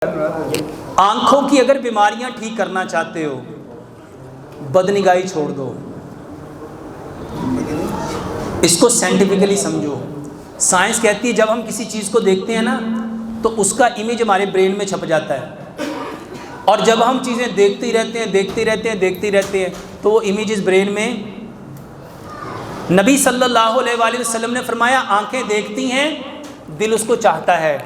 آنکھوں کی اگر بیماریاں ٹھیک کرنا چاہتے ہو، بدنگاہی چھوڑ دو، اس کو سائنٹیفکلی سمجھو۔ سائنس کہتی ہے جب ہم کسی چیز کو دیکھتے ہیں نا تو اس کا امیج ہمارے برین میں چھپ جاتا ہے، اور جب ہم چیزیں دیکھتے رہتے ہیں تو وہ امیجز برین میں۔ نبی صلی اللہ علیہ وآلہ وسلم نے فرمایا آنکھیں دیکھتی ہیں، دل اس کو چاہتا ہے،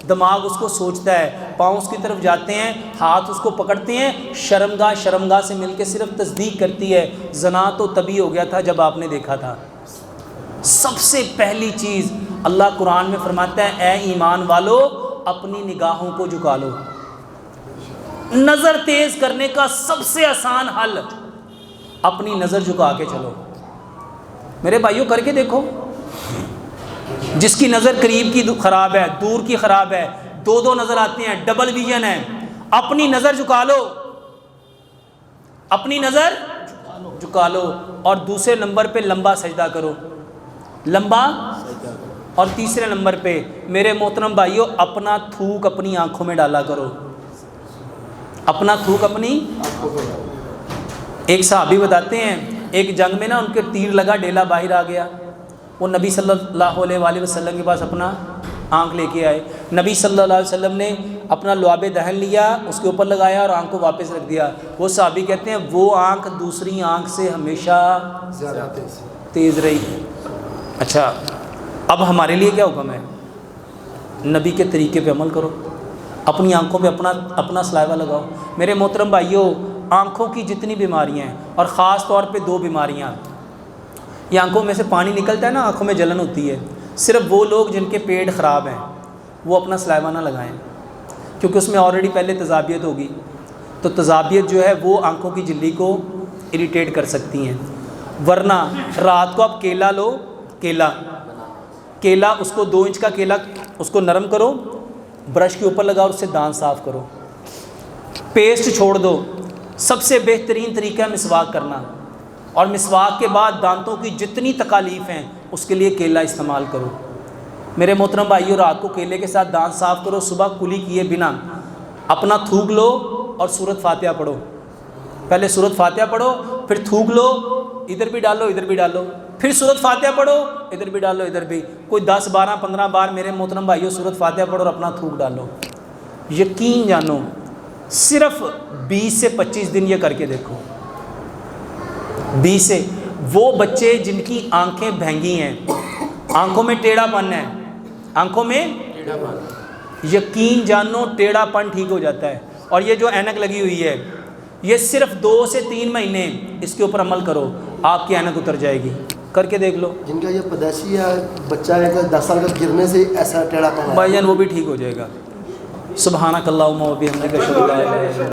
دماغ اس کو سوچتا ہے، پاؤں اس کی طرف جاتے ہیں، ہاتھ اس کو پکڑتے ہیں، شرمگاہ سے مل کے صرف تصدیق کرتی ہے۔ زنا تو تبھی ہو گیا تھا جب آپ نے دیکھا تھا۔ سب سے پہلی چیز اللہ قرآن میں فرماتا ہے اے ایمان والو اپنی نگاہوں کو جھکا لو۔ نظر تیز کرنے کا سب سے آسان حل اپنی نظر جھکا کے چلو۔ میرے بھائیوں کر کے دیکھو، جس کی نظر قریب کی خراب ہے، دور کی خراب ہے، دو نظر آتے ہیں، ڈبل ویژن ہے، اپنی نظر جھکا لو، اپنی نظر جھکا لو، اور دوسرے نمبر پہ لمبا سجدہ کرو، لمبا، اور تیسرے نمبر پہ میرے محترم بھائیوں اپنا تھوک اپنی آنکھوں میں ڈالا کرو، اپنا تھوک اپنی۔ ایک صحابی بتاتے ہیں ایک جنگ میں نا ان کے تیر لگا، ڈیلا باہر آ گیا، وہ نبی صلی اللہ علیہ وآلہ وسلم کے پاس اپنا آنکھ لے کے آئے۔ نبی صلی اللہ علیہ وسلم نے اپنا لعاب دہن لیا، اس کے اوپر لگایا اور آنکھ کو واپس رکھ دیا۔ وہ صحابی کہتے ہیں وہ آنکھ دوسری آنکھ سے ہمیشہ تیز رہی۔ اچھا اب ہمارے لیے کیا حکم ہے؟ نبی کے طریقے پہ عمل کرو، اپنی آنکھوں پہ اپنا سلائیوا لگاؤ۔ میرے محترم بھائیوں آنکھوں کی جتنی بیماریاں ہیں، اور خاص طور پہ دو بیماریاں، یہ آنکھوں میں سے پانی نکلتا ہے نا، آنکھوں میں جلن ہوتی ہے، صرف وہ لوگ جن کے پیٹ خراب ہیں وہ اپنا سلائیوا نہ لگائیں، کیونکہ اس میں آلریڈی پہلے تذابیت ہوگی، تو تذابیت جو ہے وہ آنکھوں کی جھلی کو اریٹیٹ کر سکتی ہیں۔ ورنہ رات کو آپ کیلا لو، کیلا اس کو 2 انچ کا کیلا اس کو نرم کرو، برش کے اوپر لگاؤ، اس سے دانت صاف کرو۔ پیسٹ چھوڑ دو، سب سے بہترین طریقہ ہے مسواک کرنا، اور مسواک کے بعد دانتوں کی جتنی تکالیف ہیں اس کے لیے کیلا استعمال کرو۔ میرے محترم بھائیوں رات کو کیلے کے ساتھ دانت صاف کرو، صبح کلی کیے بنا اپنا تھوک لو اور سورۃ فاتحہ پڑھو۔ پہلے سورۃ فاتحہ پڑھو، پھر تھوک لو، ادھر بھی ڈالو ادھر بھی ڈالو، پھر سورۃ فاتحہ پڑھو، ادھر بھی ڈالو ادھر بھی، کوئی 10 12 15 بار میرے محترم بھائیوں سورۃ فاتحہ پڑھو اور اپنا تھوک ڈالو۔ یقین جانو صرف 20 سے 25 دن یہ کر کے دیکھو۔ 20 سے وہ بچے جن کی آنکھیں بھینگی ہیں، آنکھوں میں ٹیڑھا پن ہے، آنکھوں میں یقین جانو ٹیڑھا پن ٹھیک ہو جاتا ہے۔ اور یہ جو اینک لگی ہوئی ہے یہ صرف 2 سے 3 مہینے اس کے اوپر عمل کرو، آپ کی اینک اتر جائے گی، کر کے دیکھ لو۔ جن کا یہ پیدائشی ہے بچہ ہے کہ 10 سال کا گرنے سے ایسا ٹیڑھا پن ہے بھائی جان وہ بھی ٹھیک ہو جائے گا۔ سبحانک اللہم و بحمدک اشہد ان لا الہ الا انت